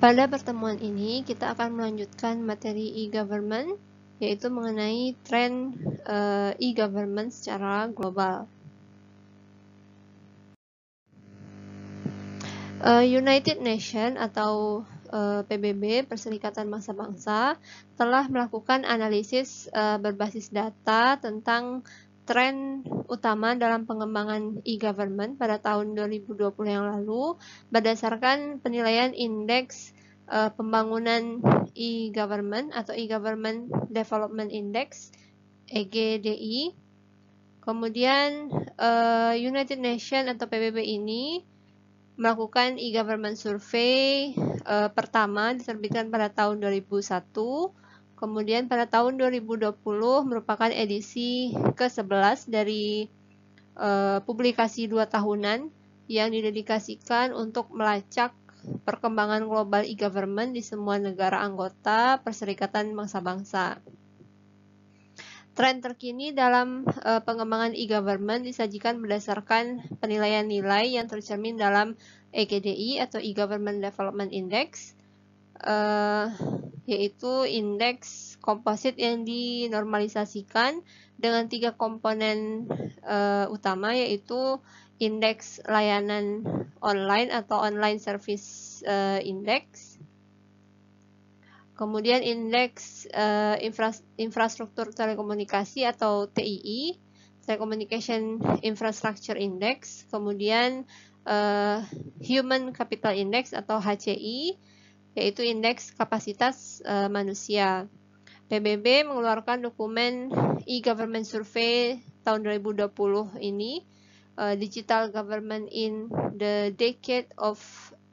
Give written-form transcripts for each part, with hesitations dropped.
Pada pertemuan ini, kita akan melanjutkan materi e-government, yaitu mengenai tren e-government secara global. United Nations atau PBB, Perserikatan Bangsa-Bangsa, telah melakukan analisis berbasis data tentang tren utama dalam pengembangan e-government pada tahun 2020 yang lalu berdasarkan penilaian indeks pembangunan e-government atau e-government development index EGDI. Kemudian United Nations atau PBB ini melakukan e-government survey pertama diterbitkan pada tahun 2001. Kemudian pada tahun 2020 merupakan edisi ke-11 dari publikasi 2 tahunan yang didedikasikan untuk melacak perkembangan global e-government di semua negara anggota Perserikatan Bangsa-Bangsa. Tren terkini dalam pengembangan e-government disajikan berdasarkan penilaian nilai yang tercermin dalam EGDI atau e-Government Development Index, yaitu indeks komposit yang dinormalisasikan dengan 3 komponen utama, yaitu indeks layanan online atau online service index, kemudian indeks infrastruktur telekomunikasi atau TII, Telecommunication Infrastructure Index, kemudian Human Capital Index atau HCI, yaitu indeks kapasitas manusia. PBB mengeluarkan dokumen e-government survey tahun 2020 ini, Digital Government in the Decade of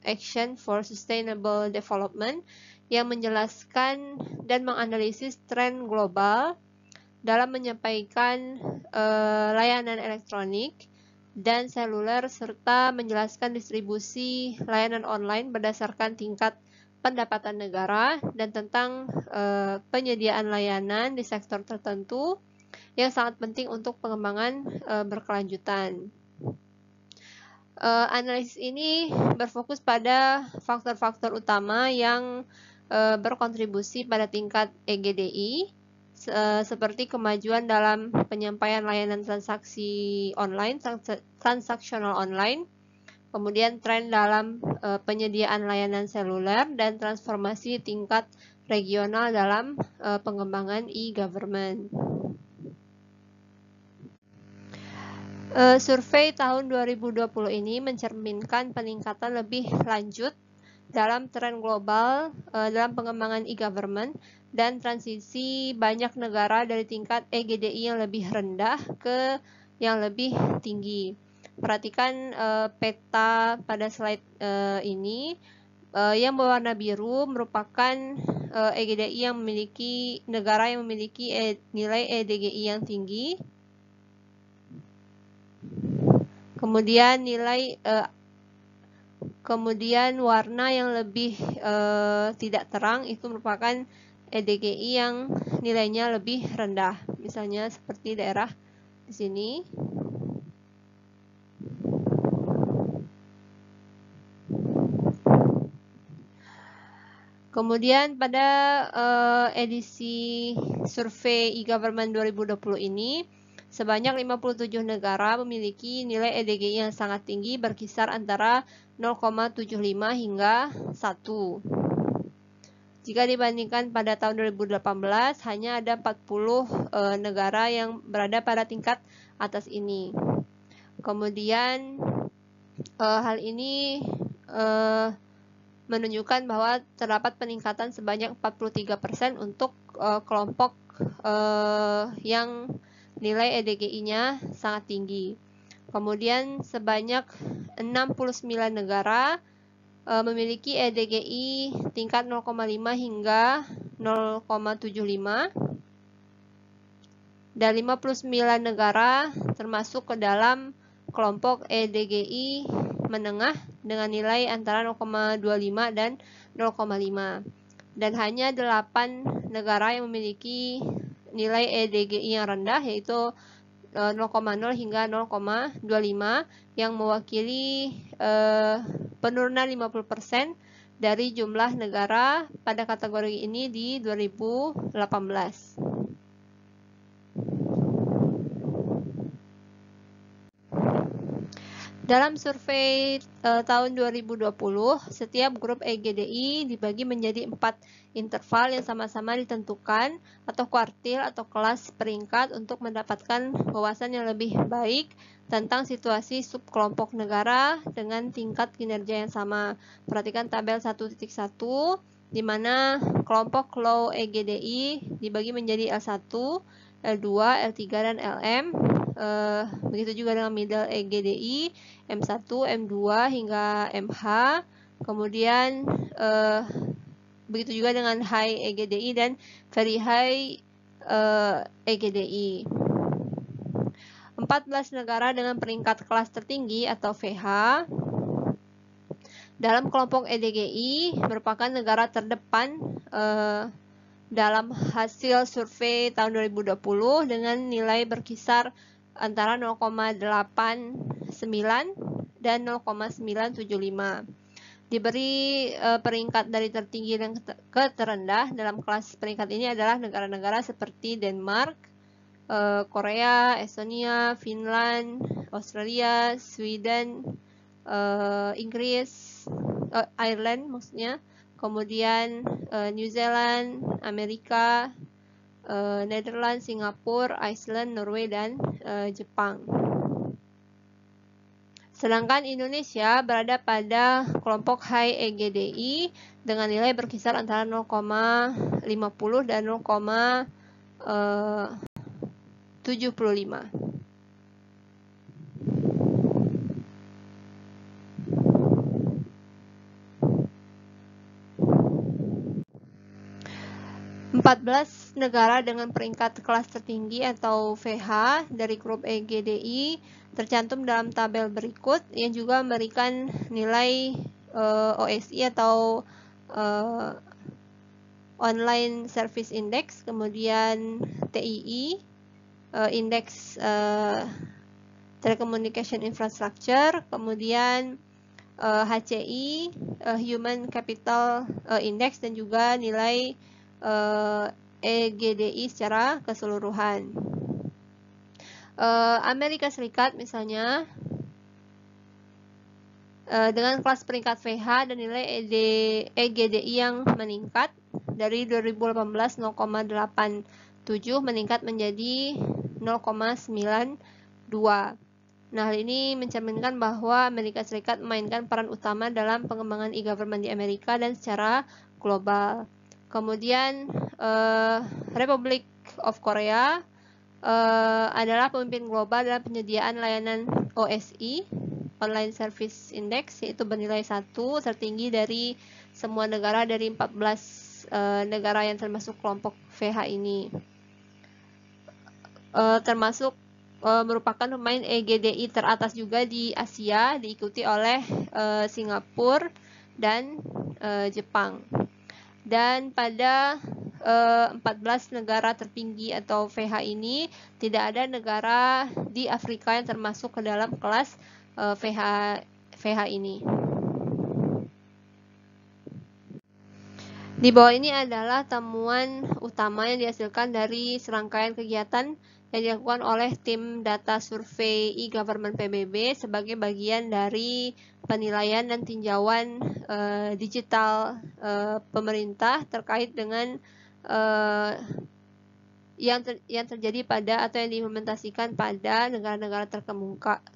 Action for Sustainable Development, yang menjelaskan dan menganalisis tren global dalam menyampaikan layanan elektronik dan seluler serta menjelaskan distribusi layanan online berdasarkan tingkat pendapatan negara dan tentang penyediaan layanan di sektor tertentu yang sangat penting untuk pengembangan berkelanjutan. Analisis ini berfokus pada faktor-faktor utama yang berkontribusi pada tingkat EGDI, seperti kemajuan dalam penyampaian layanan transaksi online, transaksional online, kemudian tren dalam penyediaan layanan seluler, dan transformasi tingkat regional dalam pengembangan e-government. Survei tahun 2020 ini mencerminkan peningkatan lebih lanjut dalam tren global dalam pengembangan e-government dan transisi banyak negara dari tingkat EGDI yang lebih rendah ke yang lebih tinggi. Perhatikan peta pada slide ini. Yang berwarna biru merupakan EGDI yang memiliki negara yang memiliki nilai EDGI yang tinggi. Kemudian warna yang lebih tidak terang itu merupakan EDGI yang nilainya lebih rendah. Misalnya seperti daerah di sini. Kemudian pada edisi survei e-government 2020 ini, sebanyak 57 negara memiliki nilai EDGI yang sangat tinggi, berkisar antara 0,75 hingga 1. Jika dibandingkan pada tahun 2018, hanya ada 40 negara yang berada pada tingkat atas ini. Kemudian hal ini menunjukkan bahwa terdapat peningkatan sebanyak 43% untuk kelompok yang nilai EDGI-nya sangat tinggi. Kemudian sebanyak 69 negara memiliki EDGI tingkat 0,5 hingga 0,75, dan 59 negara termasuk ke dalam kelompok EDGI menengah dengan nilai antara 0,25 dan 0,5. Dan hanya 8 negara yang memiliki nilai EDGI yang rendah, yaitu 0,0 hingga 0,25, yang mewakili penurunan 50% dari jumlah negara pada kategori ini di 2018. Dalam survei tahun 2020, setiap grup EGDI dibagi menjadi 4 interval yang sama-sama ditentukan atau kuartil atau kelas peringkat untuk mendapatkan wawasan yang lebih baik tentang situasi subkelompok negara dengan tingkat kinerja yang sama. Perhatikan tabel 1.1 di mana kelompok low EGDI dibagi menjadi L1, L2, L3, dan LM. Begitu juga dengan middle EGDI, M1, M2 hingga MH. Kemudian begitu juga dengan high EGDI dan very high EGDI. 14 negara dengan peringkat kelas tertinggi atau VH dalam kelompok EDGI merupakan negara terdepan dalam hasil survei tahun 2020 dengan nilai berkisar antara 0,89 dan 0,975. Diberi peringkat dari tertinggi dan ke terendah. Dalam kelas peringkat ini adalah negara-negara seperti Denmark, Korea, Estonia, Finland, Australia, Sweden, Inggris, Ireland maksudnya, kemudian New Zealand, Amerika, Netherlands, Singapura, Iceland, Norway, dan Jepang. Sedangkan Indonesia berada pada kelompok high EGDI dengan nilai berkisar antara 0,50 dan 0,75. Belas negara dengan peringkat kelas tertinggi atau VH dari grup EGDI tercantum dalam tabel berikut yang juga memberikan nilai OSI atau Online Service Index, kemudian TII, Indeks Telecommunication Infrastructure, kemudian HCI, Human Capital Index, dan juga nilai EGDI secara keseluruhan. Amerika Serikat misalnya dengan kelas peringkat VH dan nilai EGDI yang meningkat dari 2018 0,87 meningkat menjadi 0,92. Nah, hal ini mencerminkan bahwa Amerika Serikat memainkan peran utama dalam pengembangan e-government di Amerika dan secara global. Kemudian Republic of Korea adalah pemimpin global dalam penyediaan layanan OSI, Online Service Index, yaitu bernilai 1, tertinggi dari semua negara dari 14 negara yang termasuk kelompok VH ini. Termasuk merupakan pemain EGDI teratas juga di Asia, diikuti oleh Singapura dan Jepang. Dan pada 14 negara tertinggi atau VH ini tidak ada negara di Afrika yang termasuk ke dalam kelas VH ini. Di bawah ini adalah temuan utama yang dihasilkan dari serangkaian kegiatan yang dilakukan oleh tim data survei e-government PBB sebagai bagian dari penilaian dan tinjauan digital pemerintah terkait dengan yang terjadi pada atau yang diimplementasikan pada negara-negara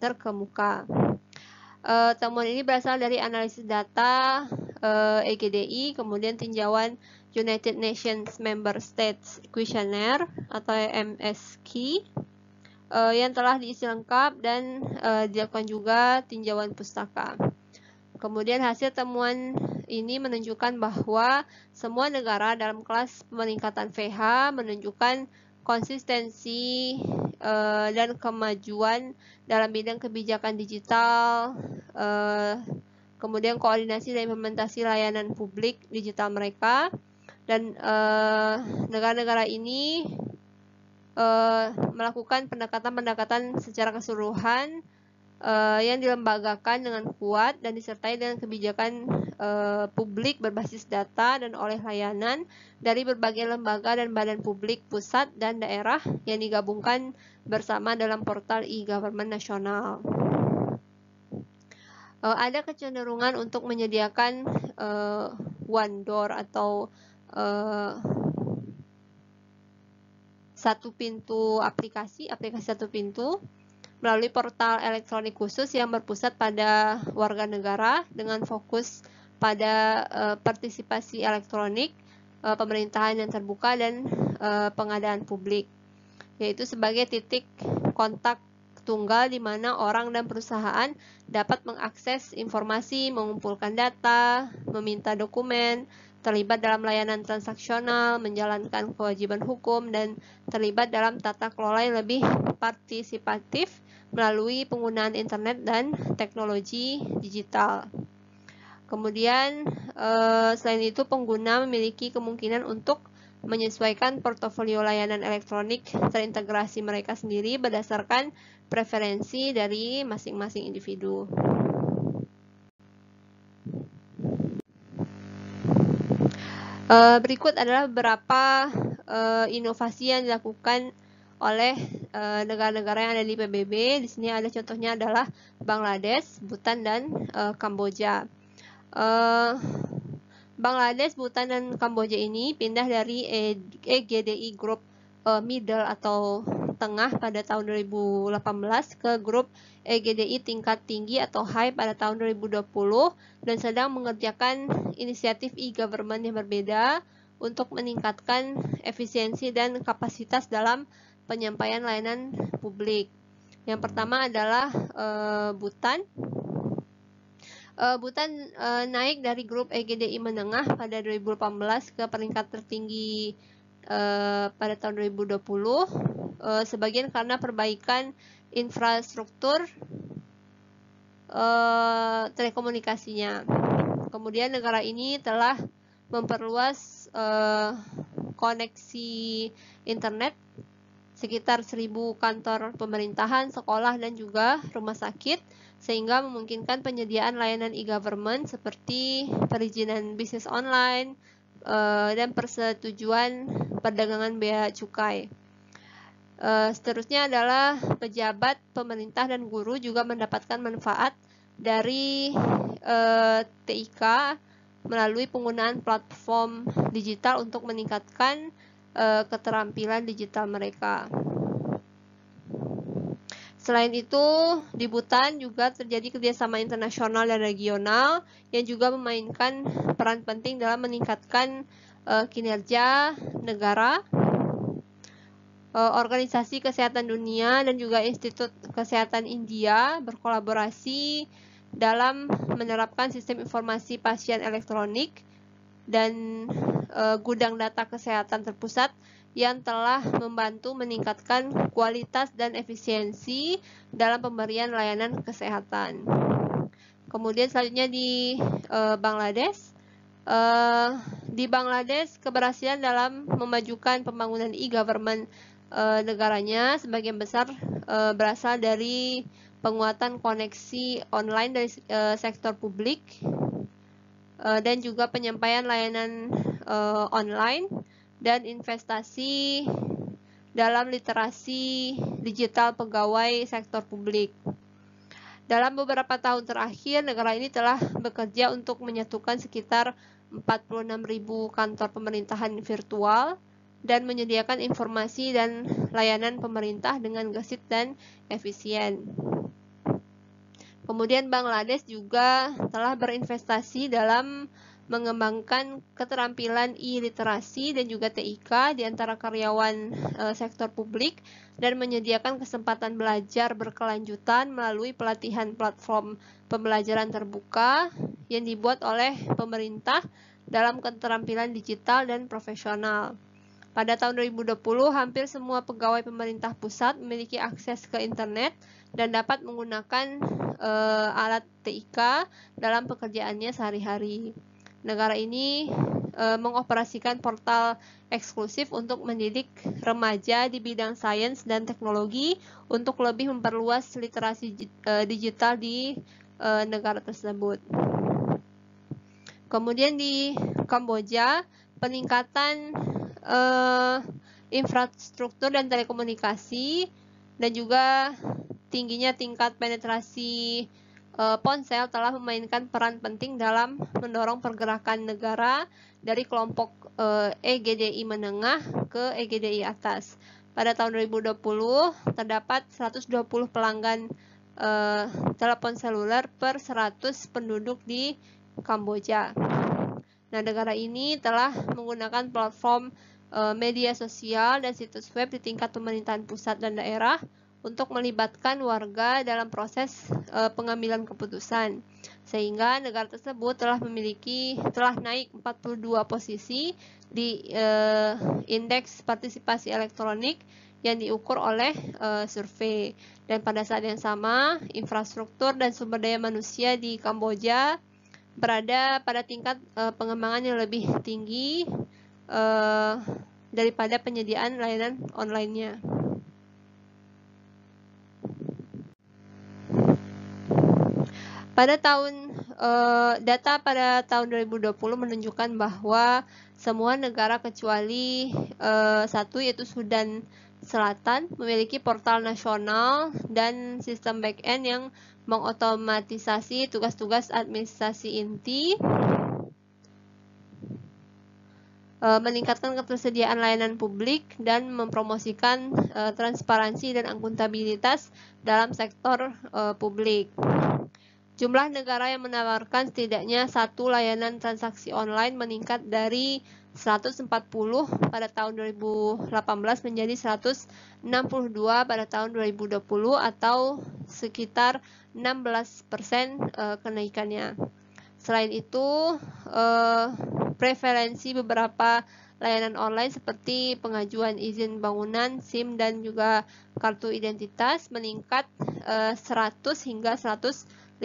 terkemuka. Temuan ini berasal dari analisis data EGDI, kemudian tinjauan United Nations Member States Questionnaire atau MSQ yang telah diisi lengkap dan dilakukan juga tinjauan pustaka. Kemudian hasil temuan ini menunjukkan bahwa semua negara dalam kelas peningkatan VH menunjukkan konsistensi dan kemajuan dalam bidang kebijakan digital, kemudian koordinasi dan implementasi layanan publik digital mereka, dan negara-negara ini melakukan pendekatan-pendekatan secara keseluruhan yang dilembagakan dengan kuat dan disertai dengan kebijakan publik berbasis data dan oleh layanan dari berbagai lembaga dan badan publik pusat dan daerah yang digabungkan bersama dalam portal e-government nasional. Ada kecenderungan untuk menyediakan one door atau satu pintu aplikasi satu pintu melalui portal elektronik khusus yang berpusat pada warga negara dengan fokus pada partisipasi elektronik, pemerintahan yang terbuka, dan pengadaan publik, yaitu sebagai titik kontak tunggal di mana orang dan perusahaan dapat mengakses informasi, mengumpulkan data, meminta dokumen, terlibat dalam layanan transaksional, menjalankan kewajiban hukum, dan terlibat dalam tata kelola yang lebih partisipatif melalui penggunaan internet dan teknologi digital. Kemudian, selain itu, pengguna memiliki kemungkinan untuk menyesuaikan portofolio layanan elektronik terintegrasi mereka sendiri berdasarkan preferensi dari masing-masing individu. Berikut adalah beberapa inovasi yang dilakukan oleh negara-negara yang ada di PBB. Di sini ada contohnya adalah Bangladesh, Bhutan, dan Kamboja. Bangladesh, Bhutan, dan Kamboja ini pindah dari EGDI Group Middle atau Tengah pada tahun 2018 ke grup EGDI Tingkat Tinggi atau High pada tahun 2020 dan sedang mengerjakan inisiatif e-government yang berbeda untuk meningkatkan efisiensi dan kapasitas dalam penyampaian layanan publik. Yang pertama adalah Bhutan. Bhutan naik dari grup EGDI menengah pada 2018 ke peringkat tertinggi pada tahun 2020, sebagian karena perbaikan infrastruktur telekomunikasinya. Kemudian negara ini telah memperluas koneksi internet sekitar 1.000 kantor pemerintahan, sekolah, dan juga rumah sakit, sehingga memungkinkan penyediaan layanan e-government seperti perizinan bisnis online dan persetujuan perdagangan bea cukai. Seterusnya adalah pejabat, pemerintah, dan guru juga mendapatkan manfaat dari TIK melalui penggunaan platform digital untuk meningkatkan keterampilan digital mereka. Selain itu, di Bhutan juga terjadi kerjasama internasional dan regional yang juga memainkan peran penting dalam meningkatkan kinerja negara. Organisasi Kesehatan Dunia dan juga Institut Kesehatan India berkolaborasi dalam menerapkan sistem informasi pasien elektronik dan gudang data kesehatan terpusat yang telah membantu meningkatkan kualitas dan efisiensi dalam pemberian layanan kesehatan. Kemudian selanjutnya di Bangladesh. Di Bangladesh, keberhasilan dalam memajukan pembangunan e-government negaranya sebagian besar berasal dari penguatan koneksi online dari sektor publik dan juga penyampaian layanan online dan investasi dalam literasi digital pegawai sektor publik. Dalam beberapa tahun terakhir, negara ini telah bekerja untuk menyatukan sekitar 46.000 kantor pemerintahan virtual dan menyediakan informasi dan layanan pemerintah dengan gesit dan efisien. Kemudian Bangladesh juga telah berinvestasi dalam mengembangkan keterampilan e-literasi dan juga TIK di antara karyawan sektor publik dan menyediakan kesempatan belajar berkelanjutan melalui pelatihan platform pembelajaran terbuka yang dibuat oleh pemerintah dalam keterampilan digital dan profesional. Pada tahun 2020, hampir semua pegawai pemerintah pusat memiliki akses ke internet dan dapat menggunakan alat TIK dalam pekerjaannya sehari-hari. Negara ini mengoperasikan portal eksklusif untuk mendidik remaja di bidang sains dan teknologi untuk lebih memperluas literasi digital di negara tersebut. Kemudian di Kamboja, peningkatan infrastruktur dan telekomunikasi dan juga tingginya tingkat penetrasi ponsel telah memainkan peran penting dalam mendorong pergerakan negara dari kelompok EGDI menengah ke EGDI atas. Pada tahun 2020 terdapat 120 pelanggan telepon seluler per 100 penduduk di Kamboja. Nah, negara ini telah menggunakan platform media sosial dan situs web di tingkat pemerintahan pusat dan daerah untuk melibatkan warga dalam proses pengambilan keputusan, sehingga negara tersebut telah naik 42 posisi di indeks partisipasi elektronik yang diukur oleh survei. Dan pada saat yang sama, infrastruktur dan sumber daya manusia di Kamboja berada pada tingkat pengembangan yang lebih tinggi daripada penyediaan layanan online-nya. Data pada tahun 2020 menunjukkan bahwa semua negara kecuali satu, yaitu Sudan Selatan, memiliki portal nasional dan sistem back-end yang mengotomatisasi tugas-tugas administrasi inti, meningkatkan ketersediaan layanan publik, dan mempromosikan transparansi dan akuntabilitas dalam sektor publik. Jumlah negara yang menawarkan setidaknya satu layanan transaksi online meningkat dari 140 pada tahun 2018 menjadi 162 pada tahun 2020 atau sekitar 16% kenaikannya. Selain itu, prevalensi beberapa layanan online seperti pengajuan izin bangunan, SIM, dan juga kartu identitas meningkat 100 hingga 150%.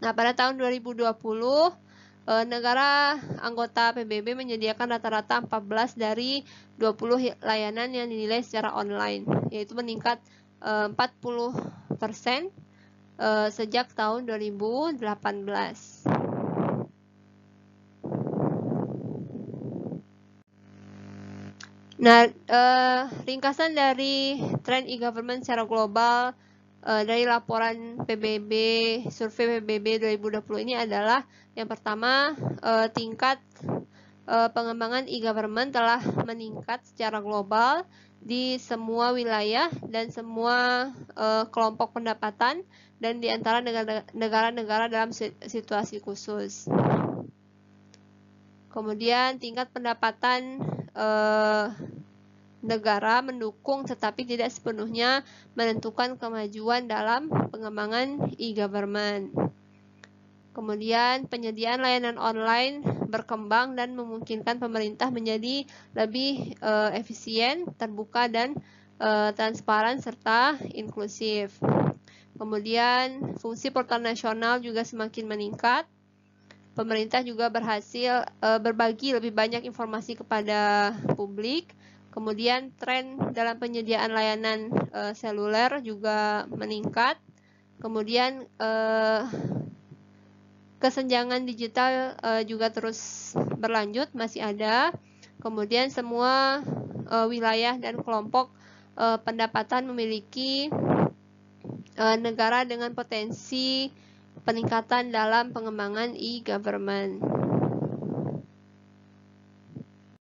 Nah, pada tahun 2020, negara anggota PBB menyediakan rata-rata 14 dari 20 layanan yang dinilai secara online, yaitu meningkat 40% sejak tahun 2018. Nah, ringkasan dari tren e-government secara global dari laporan PBB, survei PBB 2020 ini adalah yang pertama, tingkat pengembangan e-government telah meningkat secara global di semua wilayah dan semua kelompok pendapatan dan di antara negara-negara dalam situasi khusus. Kemudian tingkat pendapatan negara mendukung tetapi tidak sepenuhnya menentukan kemajuan dalam pengembangan e-government. Kemudian penyediaan layanan online berkembang dan memungkinkan pemerintah menjadi lebih efisien, terbuka, dan transparan serta inklusif. Kemudian fungsi portal nasional juga semakin meningkat. Pemerintah juga berhasil berbagi lebih banyak informasi kepada publik. Kemudian tren dalam penyediaan layanan seluler juga meningkat. Kemudian kesenjangan digital juga terus berlanjut, masih ada. Kemudian semua wilayah dan kelompok pendapatan memiliki negara dengan potensi peningkatan dalam pengembangan e-government.